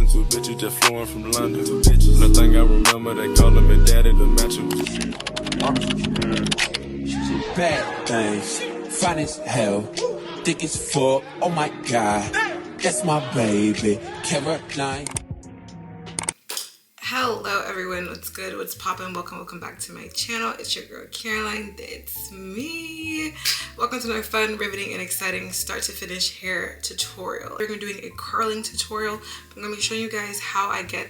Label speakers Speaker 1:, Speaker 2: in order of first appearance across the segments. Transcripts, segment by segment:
Speaker 1: Nothing to a bitch, you just flowing from London. Nothing I remember, they calling me daddy to match him.
Speaker 2: Bad things, fine as hell, thick as fuck, oh my god, that's my baby, Caroline.
Speaker 3: Hello everyone, what's good, what's poppin'? Welcome back to my channel. It's your girl Caroline, it's me. Welcome to my fun, riveting, and exciting start to finish hair tutorial. We're gonna be doing a curling tutorial. I'm gonna be showing you guys how I get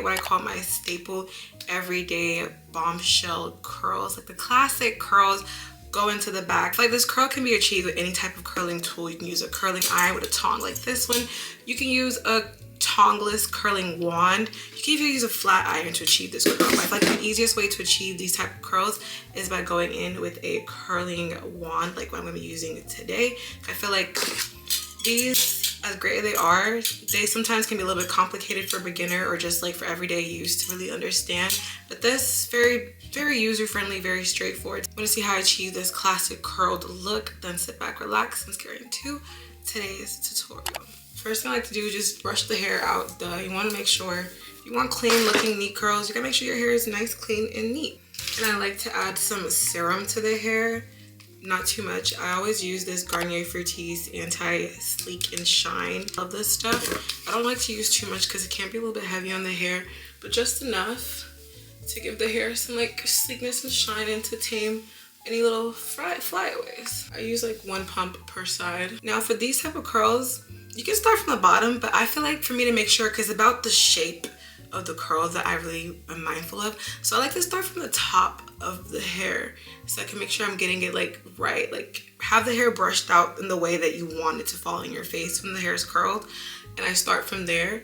Speaker 3: what I call my staple everyday bombshell curls, like the classic curls go into the back. Like this curl can be achieved with any type of curling tool. You can use a curling iron with a tong like this one. You can use a tongless curling wand. You can even use a flat iron to achieve this curl. I feel like the easiest way to achieve these type of curls is by going in with a curling wand like what I'm going to be using today. I feel like these, as great as they are, they sometimes can be a little bit complicated for a beginner or just like for everyday use to really understand. But this very user-friendly, very straightforward. Want to see how I achieve this classic curled look? Then sit back, relax, and let's get right into today's tutorial. First thing I like to do is just brush the hair out. You want to make sure, if you want clean looking neat curls, you gotta make sure your hair is nice, clean, and neat. And I like to add some serum to the hair, not too much. I always use this Garnier Fructis Anti-Sleek and Shine. Love this stuff. I don't like to use too much because it can be a little bit heavy on the hair, but just enough to give the hair some like sleekness and shine and to tame any little flyaways. I use like 1 pump per side. Now for these type of curls, you can start from the bottom, but I feel like for me to make sure, because about the shape of the curls that I really am mindful of, so I like to start from the top of the hair so I can make sure I'm getting it like right, like have the hair brushed out in the way that you want it to fall in your face when the hair is curled, and I start from there.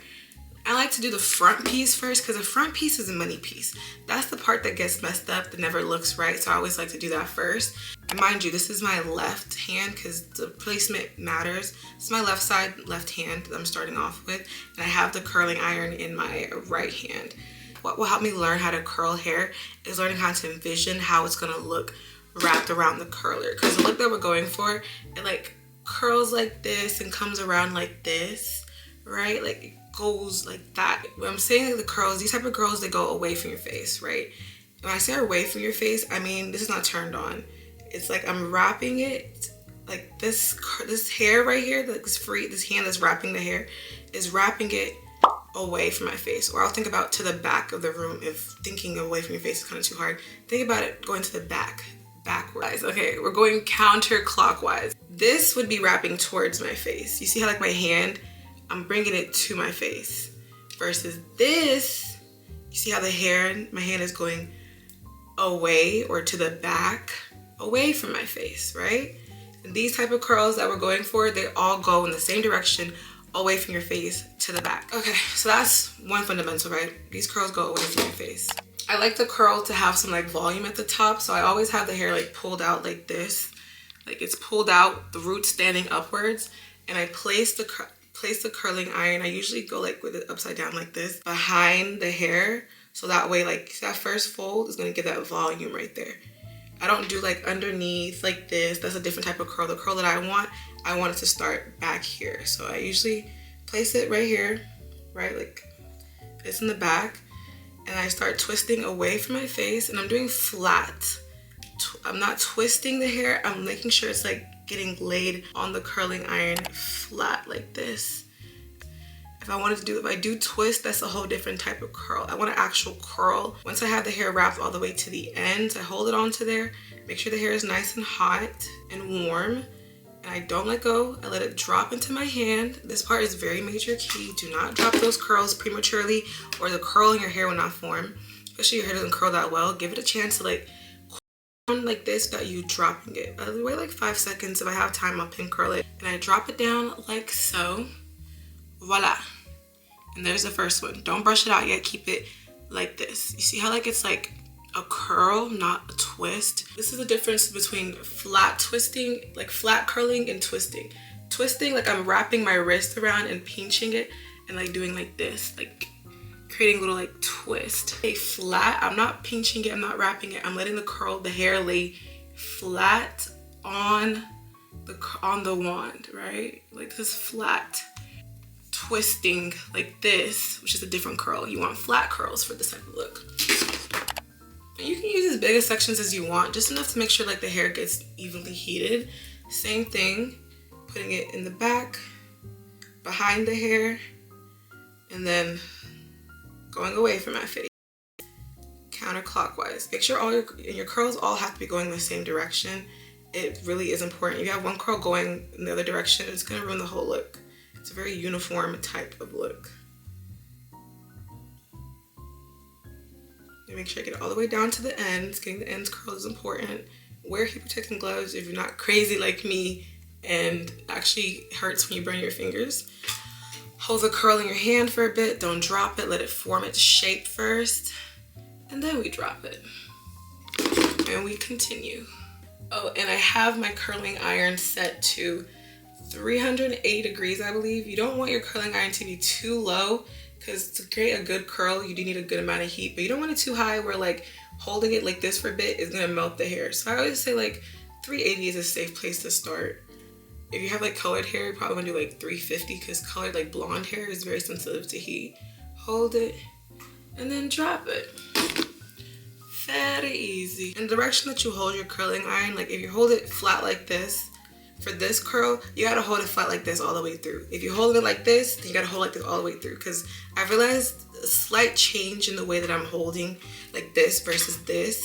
Speaker 3: I like to do the front piece first because the front piece is a money piece. That's the part that gets messed up, that never looks right, so I always like to do that first. And mind you, this is my left hand because the placement matters. It's my left side, left hand that I'm starting off with, and I have the curling iron in my right hand. What will help me learn how to curl hair is learning how to envision how it's gonna look wrapped around the curler, because the look that we're going for, it like curls like this and comes around like this, right? Like it goes like that. When I'm saying like the curls, these type of curls, they go away from your face, right? When I say away from your face, I mean this is not turned on. It's like I'm wrapping it like this hair right here, like this hand that's wrapping the hair is wrapping it away from my face. Or I'll think about to the back of the room. If thinking away from your face is kind of too hard, think about it going to the backwards. Okay, we're going counterclockwise. This would be wrapping towards my face. You see how like my hand, I'm bringing it to my face, versus this, you see how the hair, my hand is going away or to the back, away from my face, right? And these type of curls that we're going for, they all go in the same direction, away from your face to the back. Okay, so that's one fundamental, right? These curls go away from your face. I like the curl to have some like volume at the top, so I always have the hair like pulled out like this, like it's pulled out, the roots standing upwards, and I place the curling iron. I usually go like with it upside down like this behind the hair, so that way like that first fold is going to give that volume right there. I don't do like underneath like this. That's a different type of curl. The curl that I want it to start back here, so I usually place it right here, right, like it's in the back, and I start twisting away from my face, and I'm doing flat. I'm not twisting the hair, I'm making sure it's like getting laid on the curling iron flat like this. If I do twist, that's a whole different type of curl. I want an actual curl. Once I have the hair wrapped all the way to the ends, I hold it onto there, make sure the hair is nice and hot and warm, and I don't let go. I let it drop into my hand. This part is very major key. Do not drop those curls prematurely or the curl in your hair will not form. Especially your hair doesn't curl that well. Give it a chance to like like this without you dropping it. I'll wait like 5 seconds. If I have time, I'll pin curl it, and I drop it down like so. Voila, and there's the first one. Don't brush it out yet, keep it like this. You see how like it's like a curl, not a twist? This is the difference between flat twisting, like flat curling, and twisting. Twisting, like I'm wrapping my wrist around and pinching it and like doing like this, like creating a little like twist. A flat, I'm not pinching it, I'm not wrapping it, I'm letting the hair lay flat on the wand, right? Like this flat. twisting like this, which is a different curl. You want flat curls for this type of look. And you can use as big a sections as you want, just enough to make sure like the hair gets evenly heated. Same thing, putting it in the back, behind the hair, and then going away from my face. Counterclockwise. Make sure all your curls all have to be going in the same direction. It really is important. If you have one curl going in the other direction, it's gonna ruin the whole look. It's a very uniform type of look. And make sure I get it all the way down to the ends. Getting the ends curled is important. Wear heat protecting gloves if you're not crazy like me and actually hurts when you burn your fingers. Hold the curl in your hand for a bit. Don't drop it. Let it form its shape first. And then we drop it. And we continue. Oh, and I have my curling iron set to 380 degrees, I believe. You don't want your curling iron to be too low because to create a good curl, you do need a good amount of heat, but you don't want it too high where like holding it like this for a bit is gonna melt the hair. So I always say like 380 is a safe place to start. If you have like colored hair, you probably wanna do like 350 because colored like blonde hair is very sensitive to heat. Hold it and then drop it. Very easy. In the direction that you hold your curling iron, like if you hold it flat like this, for this curl, you gotta hold it flat like this all the way through. If you hold it like this, then you gotta hold it like this all the way through because I realized a slight change in the way that I'm holding like this versus this.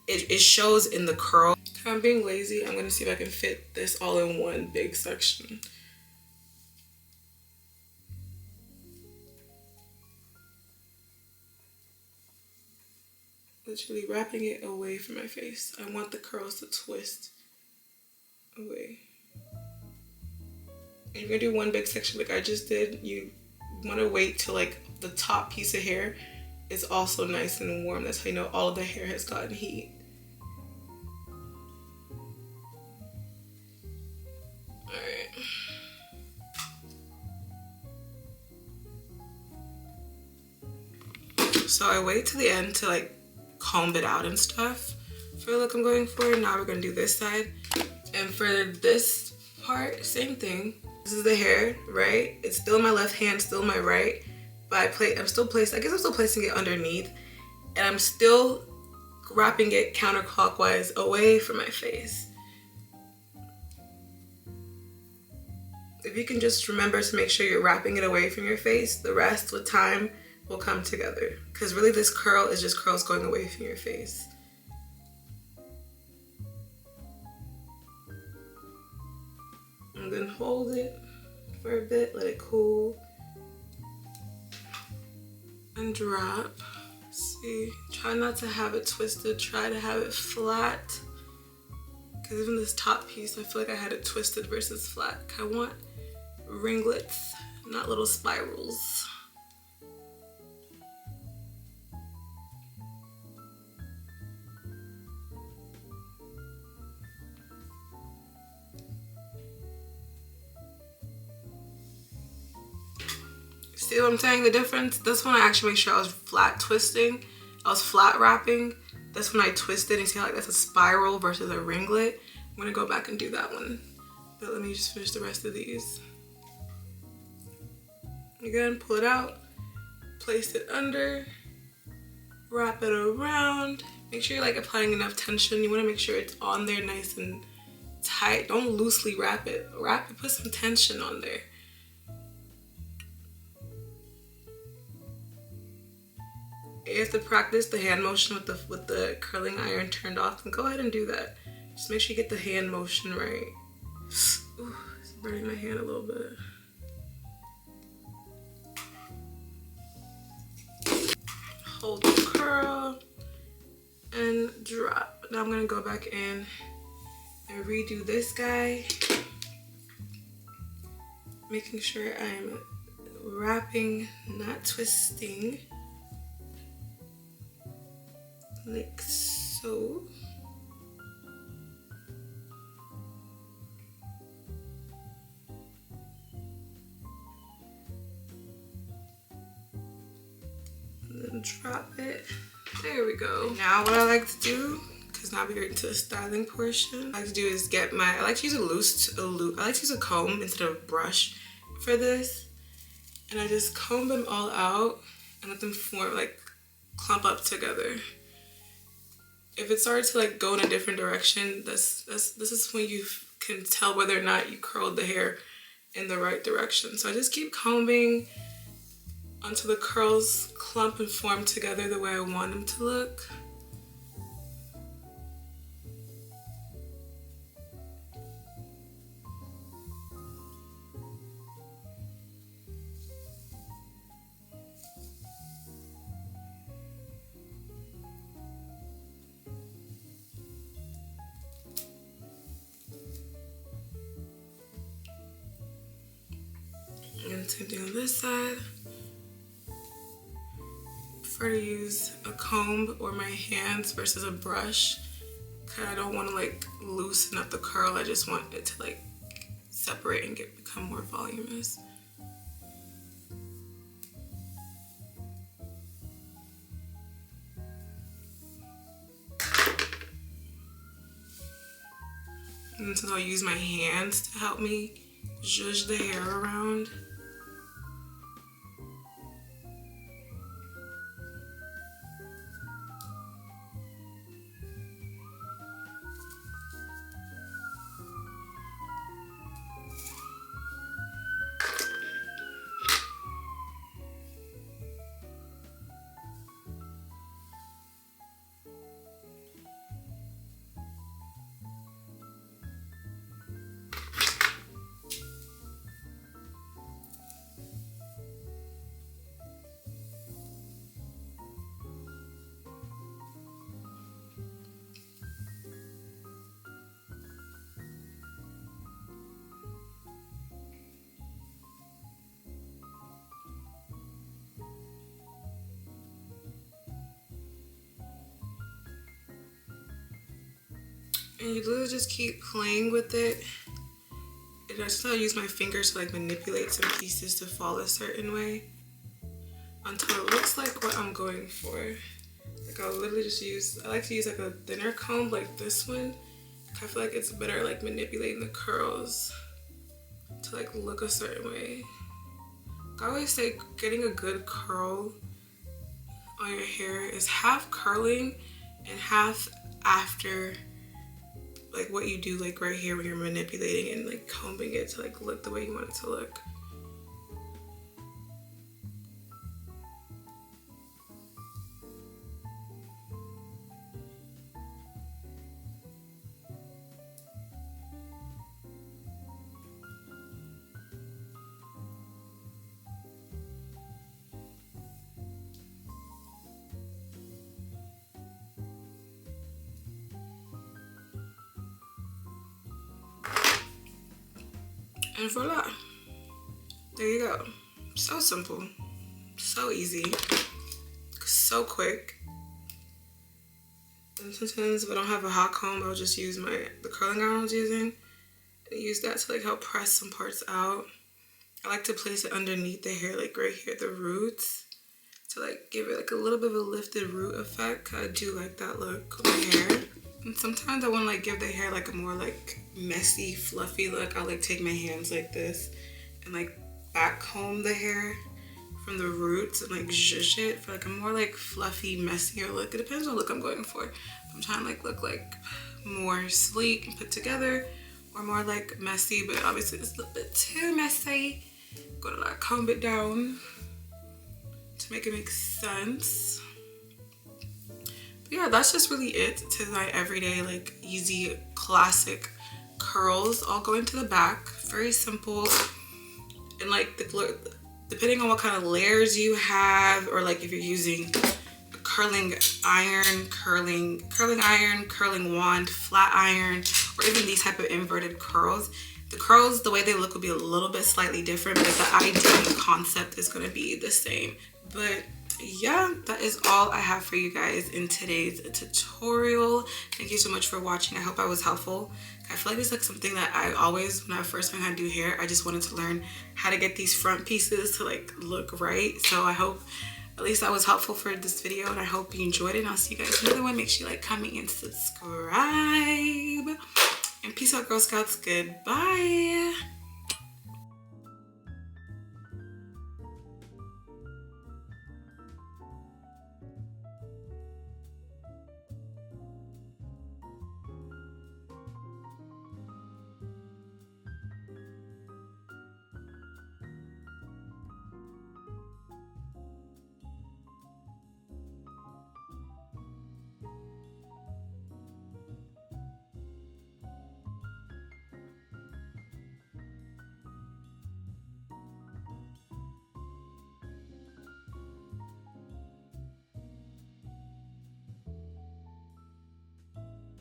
Speaker 3: It shows in the curl. If I'm being lazy, I'm gonna see if I can fit this all in one big section. Literally wrapping it away from my face. I want the curls to twist away. And you're gonna do one big section like I just did. You wanna wait till like the top piece of hair is also nice and warm. That's how you know all of the hair has gotten heat. Alright. So I wait till the end to like comb it out and stuff for the look I'm going for. Now we're gonna do this side. And for this part, same thing. This is the hair, right? It's still in my left hand, still in my right. But I'm still placing it underneath. And I'm still wrapping it counterclockwise away from my face. If you can just remember to make sure you're wrapping it away from your face, the rest with time will come together. Because really this curl is just curls going away from your face. And then hold it for a bit, let it cool. And drop. See, try not to have it twisted, try to have it flat. Because even this top piece, I feel like I had it twisted versus flat. I want ringlets, not little spirals. See what I'm saying, the difference? This one I actually make sure I was flat twisting. I was flat wrapping. This one I twisted and see how like that's a spiral versus a ringlet. I'm gonna go back and do that one. But let me just finish the rest of these. Again, pull it out, place it under, wrap it around. Make sure you're like applying enough tension. You wanna make sure it's on there nice and tight. Don't loosely wrap it. Wrap it, put some tension on there. You have to practice the hand motion with the curling iron turned off, and go ahead and do that. Just make sure you get the hand motion right. Ooh, it's burning my hand a little bit. Hold the curl and drop. Now I'm gonna go back in and redo this guy, making sure I'm wrapping, not twisting. Like so. And then drop it. There we go. Now what I like to do, because now we're into the styling portion, I like to do is I like to use a comb instead of a brush for this. and I just comb them all out and let them form, like clump up together. If it started to like go in a different direction, this is when you can tell whether or not you curled the hair in the right direction. So I just keep combing until the curls clump and form together the way I want them to look. And same thing on this side. I prefer to use a comb or my hands versus a brush, because I don't want to like loosen up the curl. I just want it to like separate and become more voluminous. And so I'll use my hands to help me zhuzh the hair around. And you literally just keep playing with it. And I still use my fingers to like manipulate some pieces to fall a certain way until it looks like what I'm going for. Like I'll literally just use, I like to use like a thinner comb like this one. I feel like it's better like manipulating the curls to like look a certain way. I always say getting a good curl on your hair is half curling and half after like what you do like right here when you're manipulating and like combing it to like look the way you want it to look. And voila, there you go. So simple, so easy, so quick. And sometimes if I don't have a hot comb, I'll just use the curling iron I was using and use that to like help press some parts out. I like to place it underneath the hair, like right here at the roots, to like give it like a little bit of a lifted root effect. I do like that look on my hair. And sometimes I want to like give the hair like a more like messy, fluffy look. I'll like take my hands like this and like back comb the hair from the roots and like zhuzh it for like a more like fluffy, messier look. It depends on the look I'm going for. I'm trying to like look like more sleek and put together, or more like messy, but obviously it's a little bit too messy. Gonna like comb it down to make it make sense. Yeah, that's just really it to my everyday like easy classic curls, all going to the back. Very simple. And like depending on what kind of layers you have, or like if you're using a curling iron, curling wand, flat iron, or even these type of inverted curls, the curls, the way they look will be a little bit slightly different, but the idea and the concept is going to be the same. But yeah, that is all I have for you guys in today's tutorial. Thank you so much for watching. I hope I was helpful. I feel like it's like something that I always, when I first learned how to do hair, I just wanted to learn how to get these front pieces to like look right. So I hope at least that was helpful for this video, and I hope you enjoyed it. And I'll see you guys in another one. Make sure you like, comment, and subscribe. And peace out, Girl Scouts. Goodbye.